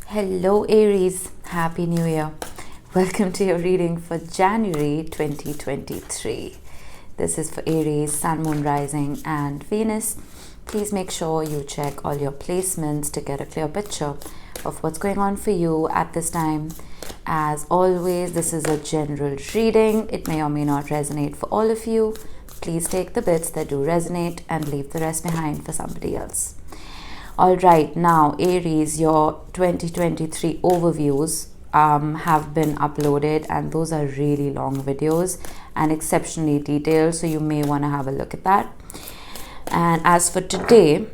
Hello Aries, Happy New Year. Welcome to your reading for January 2023. This is for Aries, Sun, Moon, Rising and Venus. Please make sure you check all your placements to get a clear picture of what's going on for you at this time. As always, this is a general reading. It may or may not resonate for all of you. Please take the bits that do resonate and leave the rest behind for somebody else. Alright, now Aries, your 2023 overviews have been uploaded, and those are really long videos and exceptionally detailed, so you may want to have a look at that. And as for today,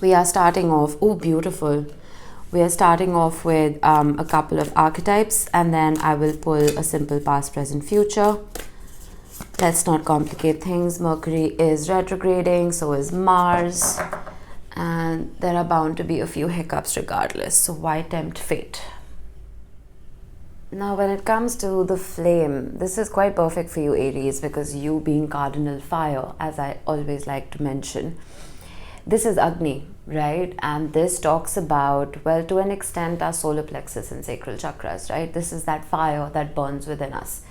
we are starting off, oh beautiful, we are starting off with a couple of archetypes, and then I will pull a simple past, present, future. Let's not complicate things. Mercury is retrograding, so is Mars. And there are bound to be a few hiccups regardless, so why tempt fate? Now when it comes to the flame, this is quite perfect for you Aries, because you being cardinal fire, as I always like to mention, this is Agni, right? And this talks about, well, to an extent, our solar plexus and sacral chakras, right? This is that fire that burns within us,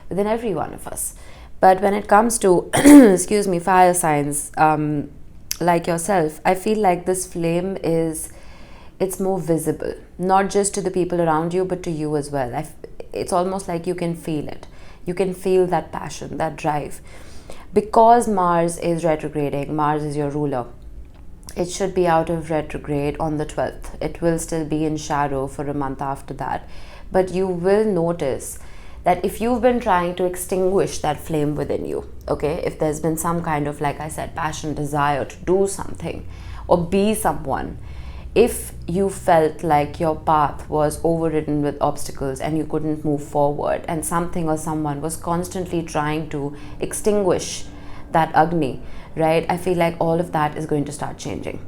within every one of us. But when it comes to excuse me, fire signs, like yourself, I feel like this flame it's more visible, not just to the people around you, but to you as well. It's almost like you can feel it. You can feel that passion, that drive. Because Mars is retrograding, Mars is your ruler. It should be out of retrograde on the 12th. It will still be in shadow for a month after that. But you will notice that if you've been trying to extinguish that flame within you, okay, if there's been some kind of, like I said, passion, desire to do something or be someone, if you felt like your path was overridden with obstacles and you couldn't move forward, and something or someone was constantly trying to extinguish that Agni, right, I feel like all of that is going to start changing.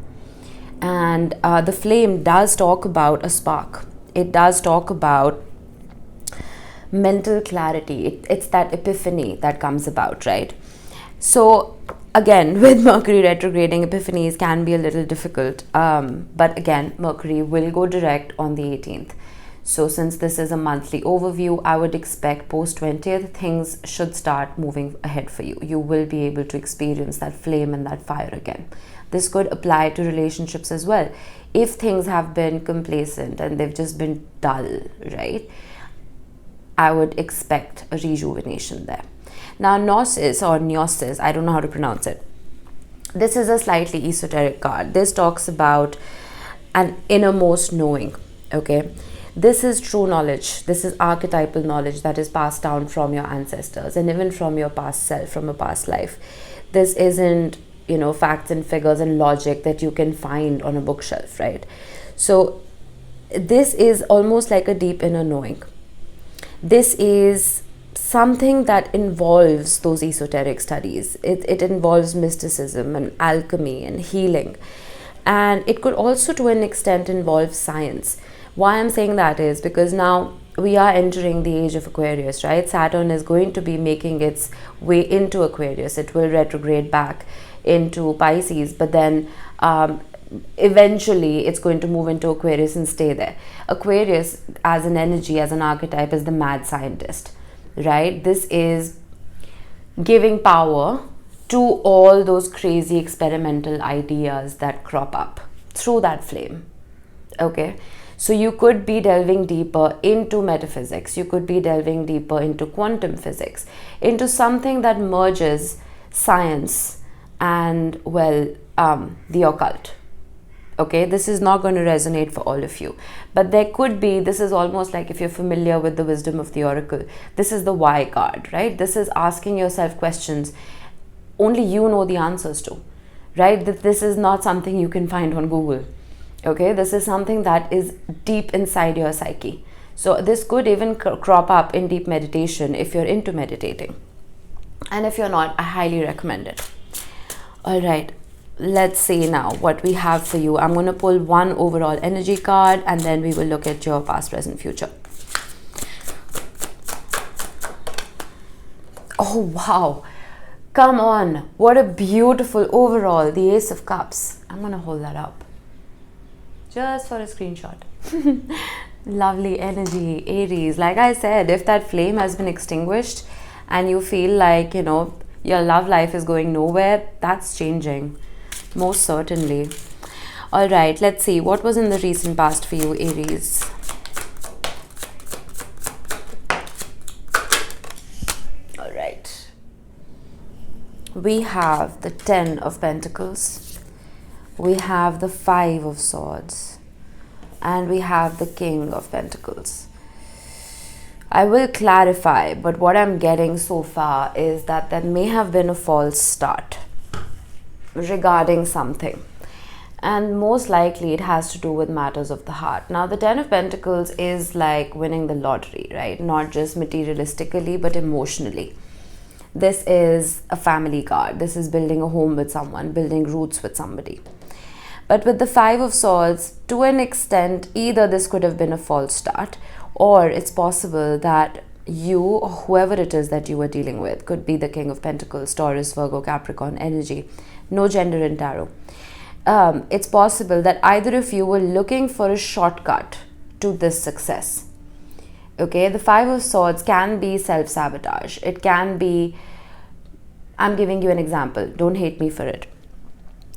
And the flame does talk about a spark. It does talk about mental clarity. It's that epiphany that comes about, right? So again, with Mercury retrograding, epiphanies can be a little difficult, but again, Mercury will go direct on the 18th. So since this is a monthly overview, I would expect post 20th things should start moving ahead for you. You will be able to experience that flame and that fire again. This could apply to relationships as well. If things have been complacent and they've just been dull, right, I would expect a rejuvenation there. Now, Gnosis or Gnosis, I don't know how to pronounce it. This is a slightly esoteric card. This talks about an innermost knowing, okay? This is true knowledge. This is archetypal knowledge that is passed down from your ancestors and even from your past self, from a past life. This isn't, facts and figures and logic that you can find on a bookshelf, right? So this is almost like a deep inner knowing. This is something that involves those esoteric studies. It involves mysticism and alchemy and healing. And it could also, to an extent, involve science. Why I'm saying that is because now we are entering the age of Aquarius, right? Saturn is going to be making its way into Aquarius. It will retrograde back into Pisces, but then eventually it's going to move into Aquarius and stay there. Aquarius as an energy, as an archetype, is the mad scientist, right? This is giving power to all those crazy experimental ideas that crop up through that flame, okay? So you could be delving deeper into metaphysics. You could be delving deeper into quantum physics, into something that merges science and, well, the occult. Okay, this is not going to resonate for all of you, but there could be, this is almost like, if you're familiar with the wisdom of the oracle, this is the why card, right? This is asking yourself questions only you know the answers to, right? That this is not something you can find on Google, okay? This is something that is deep inside your psyche. So this could even crop up in deep meditation if you're into meditating, and if you're not, I highly recommend it. All right, let's see now what we have for you. I'm going to pull one overall energy card, and then we will look at your past, present, future. Oh wow, come on, what a beautiful overall, the Ace of Cups. I'm going to hold that up just for a screenshot. Lovely energy, Aries. Like I said, if that flame has been extinguished and you feel like, you know, your love life is going nowhere, that's changing. Most certainly. All right, let's see. What was in the recent past for you, Aries? All right. We have the 10 of Pentacles. We have the 5 of Swords. And we have the King of Pentacles. I will clarify, but what I'm getting so far is that there may have been a false start regarding something. And most likely it has to do with matters of the heart. Now, the 10 of Pentacles is like winning the lottery, right? Not just materialistically, but emotionally. This is a family card. This is building a home with someone, building roots with somebody. But with the 5 of Swords, to an extent, either this could have been a false start, or it's possible that you, or whoever it is that you were dealing with, could be the King of Pentacles, Taurus, Virgo, Capricorn energy. No gender in tarot. It's possible that either of you were looking for a shortcut to this success. Okay, the 5 of Swords can be self-sabotage. It can be, I'm giving you an example, don't hate me for it.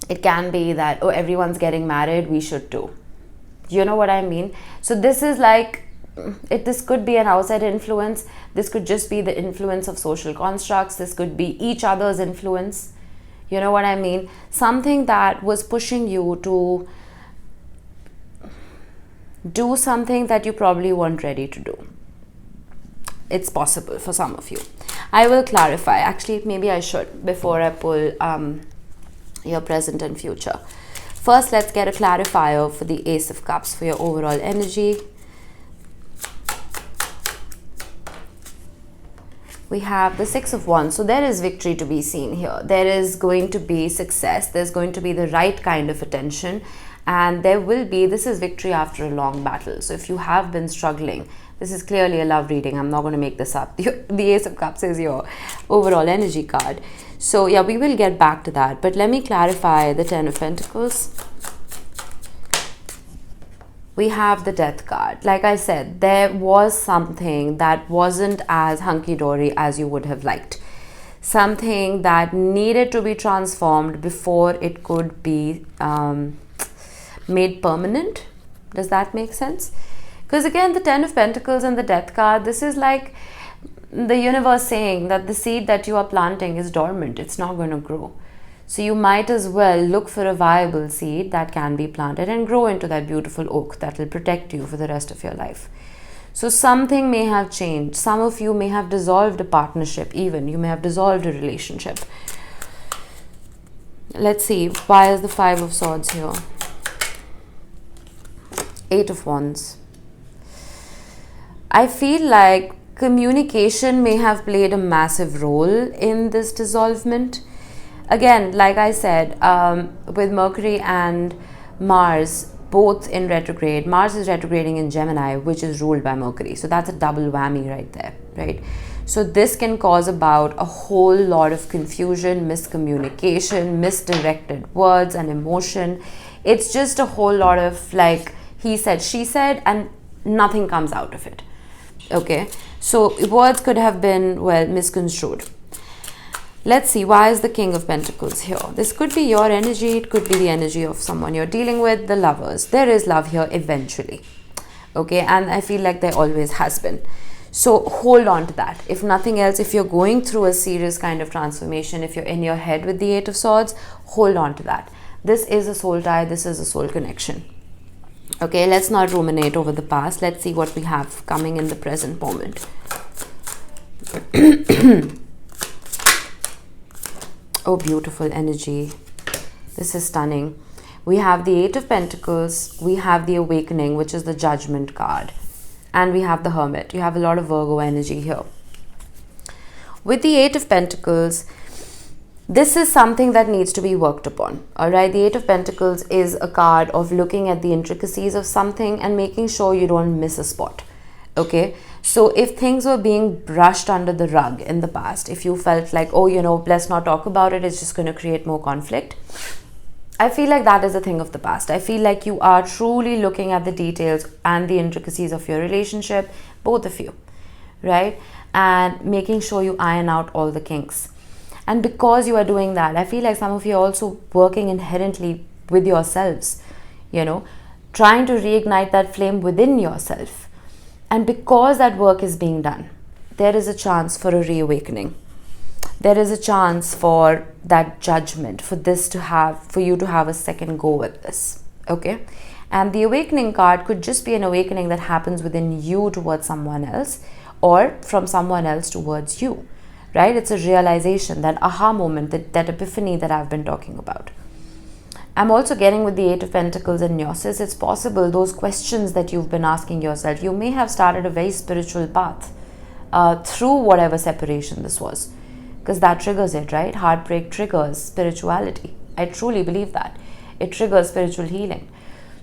It can be that, oh, everyone's getting married, we should too. You know what I mean? So this is like, this could be an outside influence. This could just be the influence of social constructs. This could be each other's influence. You know what I mean? Something that was pushing you to do something that you probably weren't ready to do. It's possible for some of you. I will clarify. Actually, maybe I should before I pull your present and future. First, let's get a clarifier for the Ace of Cups for your overall energy. We have the 6 of Wands. So there is victory to be seen here. There is going to be success. There's going to be the right kind of attention. And there will be, this is victory after a long battle. So if you have been struggling, this is clearly a love reading. I'm not going to make this up. The Ace of Cups is your overall energy card. So yeah, we will get back to that. But let me clarify the 10 of Pentacles. We have the Death card. Like I said, there was something that wasn't as hunky-dory as you would have liked. Something that needed to be transformed before it could be made permanent. Does that make sense? Because again, the 10 of Pentacles and the Death card, this is like the universe saying that the seed that you are planting is dormant. It's not going to grow. So you might as well look for a viable seed that can be planted and grow into that beautiful oak that will protect you for the rest of your life. So something may have changed. Some of you may have dissolved a partnership even. You may have dissolved a relationship. Let's see. Why is the 5 of Swords here? 8 of Wands. I feel like communication may have played a massive role in this dissolvement. Again, like I said, with Mercury and Mars both in retrograde, Mars is retrograding in Gemini, which is ruled by Mercury. So that's a double whammy right there, right? So this can cause about a whole lot of confusion, miscommunication, misdirected words and emotion. It's just a whole lot of like he said, she said, and nothing comes out of it. Okay, so words could have been, well, misconstrued. Let's see, why is the King of Pentacles here? This could be your energy. It could be the energy of someone you're dealing with, the lovers. There is love here eventually. Okay, and I feel like there always has been. So hold on to that. If nothing else, if you're going through a serious kind of transformation, if you're in your head with the 8 of Swords, hold on to that. This is a soul tie. This is a soul connection. Okay, let's not ruminate over the past. Let's see what we have coming in the present moment. Oh, beautiful energy. This is stunning. We have the 8 of Pentacles. We have the Awakening, which is the Judgment card. And we have the Hermit. You have a lot of Virgo energy here. With the 8 of Pentacles, this is something that needs to be worked upon. All right, the 8 of Pentacles is a card of looking at the intricacies of something and making sure you don't miss a spot. Okay, so if things were being brushed under the rug in the past, if you felt like, oh, you know, let's not talk about it, it's just going to create more conflict, I feel like that is a thing of the past. I feel like you are truly looking at the details and the intricacies of your relationship, both of you, right? And making sure you iron out all the kinks. And because you are doing that, I feel like some of you are also working inherently with yourselves, you know, trying to reignite that flame within yourself. And because that work is being done, there is a chance for a reawakening. There is a chance for that judgment, for you to have a second go with this, okay? And the awakening card could just be an awakening that happens within you towards someone else, or from someone else towards you, right? It's a realization, that aha moment, that epiphany that I've been talking about. I'm also getting with the Eight of Pentacles and Gnosis, it's possible those questions that you've been asking yourself, you may have started a very spiritual path through whatever separation this was. Because that triggers it, right? Heartbreak triggers spirituality. I truly believe that. It triggers spiritual healing.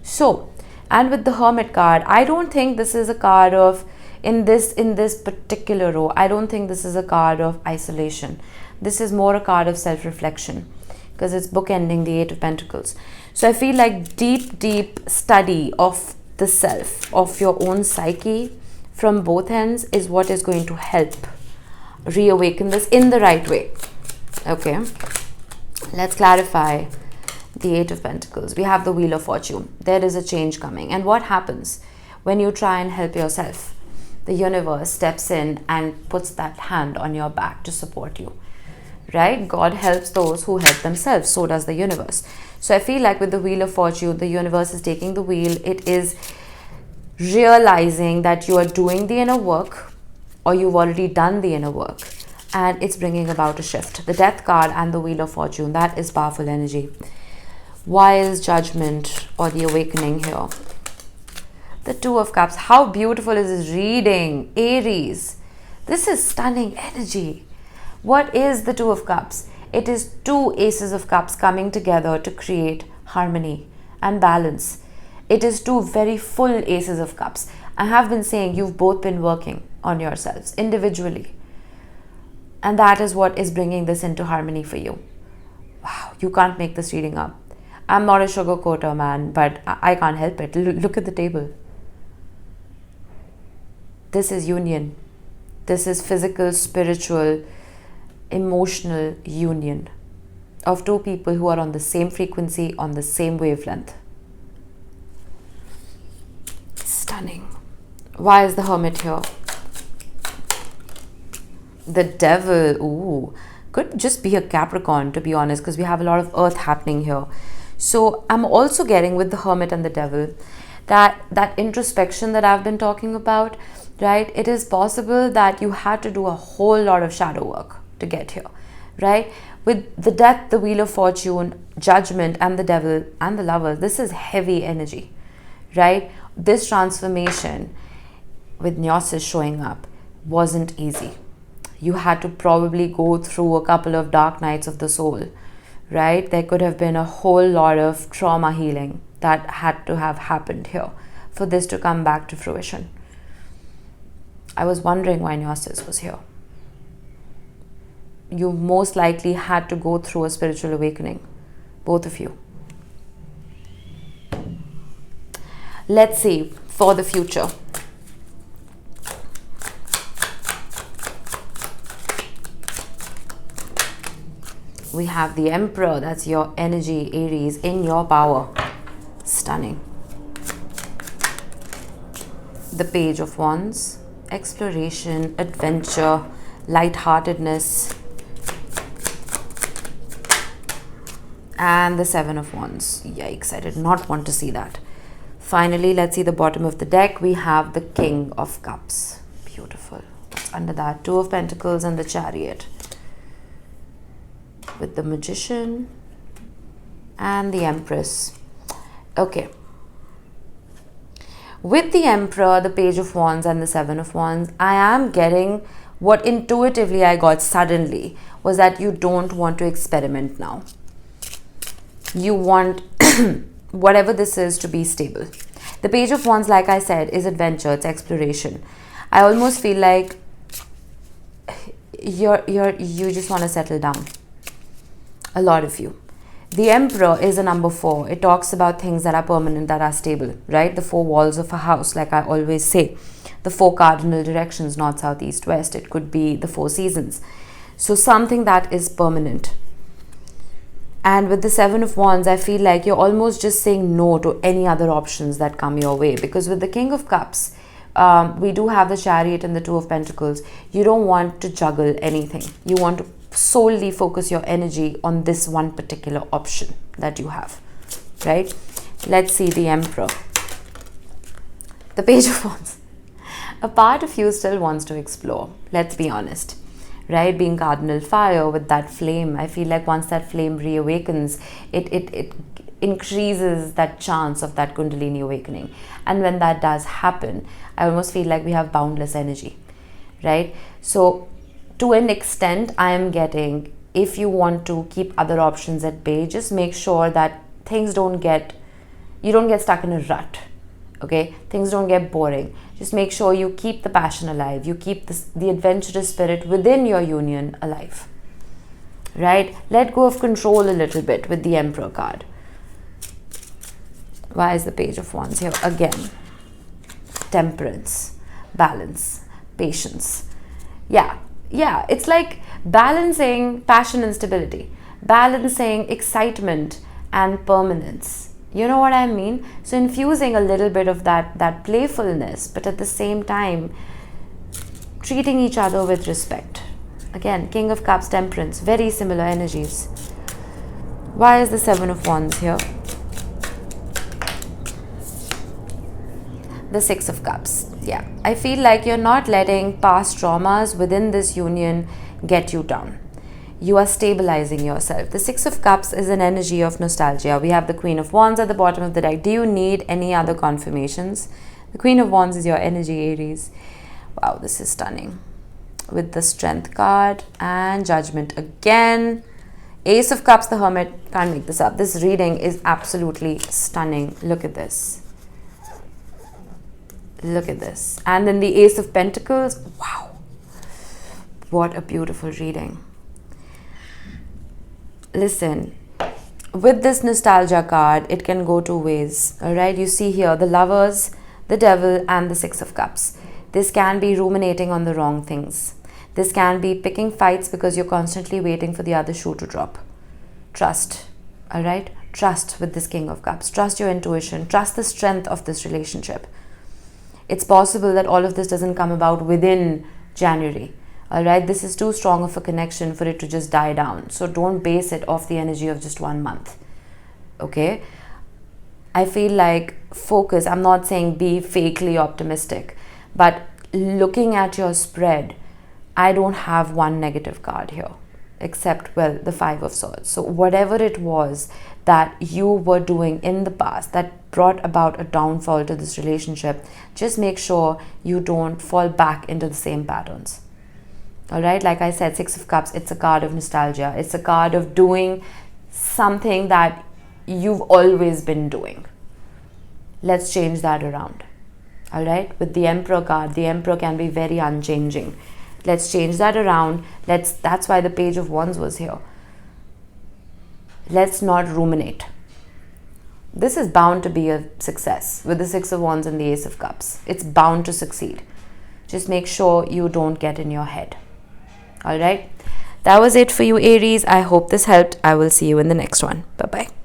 So, and with the Hermit card, I don't think this is a card of, in this particular row, I don't think this is a card of isolation. This is more a card of self-reflection, because it's bookending the Eight of Pentacles. So I feel like deep study of the self, of your own psyche from both ends is what is going to help reawaken this in the right way. Okay, let's clarify the Eight of Pentacles. We have the Wheel of Fortune. There is a change coming. And what happens when you try and help yourself? The universe steps in and puts that hand on your back to support you, right? God helps those who help themselves. So does the universe. So I feel like with the Wheel of Fortune, the universe is taking the wheel. It is realizing that you are doing the inner work, or you've already done the inner work, and it's bringing about a shift. The Death card and the Wheel of Fortune, that is powerful energy. Why is Judgment or the awakening here? The Two of Cups. How beautiful is this reading, Aries? This is stunning energy. What is the Two of Cups? It is two Aces of Cups coming together to create harmony and balance. It is two very full Aces of Cups. I have been saying you've both been working on yourselves individually, and that is what is bringing this into harmony for you. Wow, you can't make this reading up. I'm not a sugarcoater, man, but I can't help it. Look at the table. This is union. This is physical, spiritual, emotional union of two people who are on the same frequency, on the same wavelength. Stunning. Why is the Hermit here? The Devil. Ooh, could just be a Capricorn, to be honest, because we have a lot of Earth happening here. So I'm also getting with the Hermit and the Devil that introspection that I've been talking about, right? It is possible that you had to do a whole lot of shadow work to get here, right? With the Death, the Wheel of Fortune, Judgment, and the Devil and the Lover, this is heavy energy, right? This transformation with Gnosis showing up wasn't easy. You had to probably go through a couple of dark nights of the soul, right? There could have been a whole lot of trauma healing that had to have happened here for this to come back to fruition. I was wondering why Gnosis was here. You most likely had to go through a spiritual awakening, both of you. Let's see for the future. We have the Emperor. That's your energy, Aries, in your power. Stunning. The Page of Wands. Exploration, adventure, lightheartedness. And the Seven of Wands. Yikes, I did not want to see that. Finally, let's see the bottom of the deck. We have the King of Cups. Beautiful. What's under that? Two of Pentacles and the Chariot. With the Magician and the Empress. Okay. With the Emperor, the Page of Wands, and the Seven of Wands, I am getting what intuitively I got suddenly was that you don't want to experiment now. You want whatever this is to be stable. The Page of Wands, like I said, is adventure, it's exploration. I almost feel like you just want to settle down. A lot of you. The Emperor is a number 4. It talks about things that are permanent, that are stable, right? The 4 walls of a house, like I always say. The 4 cardinal directions, north, south, east, west. It could be the 4 seasons. So something that is permanent. And with the 7 of Wands, I feel like you're almost just saying no to any other options that come your way. Because with the King of Cups, we do have the Chariot and the 2 of Pentacles. You don't want to juggle anything. You want to solely focus your energy on this one particular option that you have, right? Let's see the Emperor. The Page of Wands. A part of you still wants to explore. Let's be honest. Right, being cardinal fire with that flame, I feel like once that flame reawakens, it increases that chance of that Kundalini awakening. And when that does happen, I almost feel like we have boundless energy, right? So to an extent, I am getting, if you want to keep other options at bay, just make sure that things don't get, you don't get stuck in a rut. Okay, things don't get boring. Just make sure you keep the passion alive. You keep the adventurous spirit within your union alive. Right? Let go of control a little bit with the Emperor card. Why is the Page of Wands here? Again, temperance, balance, patience. Yeah, it's like balancing passion and stability, balancing excitement and permanence. You know what I mean? So infusing a little bit of that playfulness, but at the same time treating each other with respect. Again, King of Cups, temperance, very similar energies. Why is the 7 of Wands here? The 6 of Cups. Yeah, I feel like you're not letting past traumas within this union get you down. You are stabilizing yourself. The 6 of Cups is an energy of nostalgia. We have the Queen of Wands at the bottom of the deck. Do you need any other confirmations? The Queen of Wands is your energy, Aries. Wow, this is stunning. With the Strength card and Judgment again. Ace of Cups, the Hermit. Can't make this up. This reading is absolutely stunning. Look at this. Look at this. And then the Ace of Pentacles. Wow. What a beautiful reading. Listen, with this nostalgia card, it can go 2 ways. All right, you see here the Lovers, the Devil, and the 6 of Cups. This can be ruminating on the wrong things. This can be picking fights because you're constantly waiting for the other shoe to drop. Trust, all right? Trust with this King of Cups. Trust your intuition. Trust the strength of this relationship. It's possible that all of this doesn't come about within January. All right, this is too strong of a connection for it to just die down. So don't base it off the energy of just 1 month. Okay, I feel like focus. I'm not saying be fakely optimistic, but looking at your spread, I don't have one negative card here except, well, the 5 of Swords. So whatever it was that you were doing in the past that brought about a downfall to this relationship, just make sure you don't fall back into the same patterns. All right, like I said, 6 of Cups, it's a card of nostalgia. It's a card of doing something that you've always been doing. Let's change that around. All right, with the Emperor card, the Emperor can be very unchanging. Let's change that around. That's why the Page of Wands was here. Let's not ruminate. This is bound to be a success with the 6 of Wands and the Ace of Cups. It's bound to succeed. Just make sure you don't get in your head. All right, that was it for you, Aries. I hope this helped. I will see you in the next one. Bye-bye.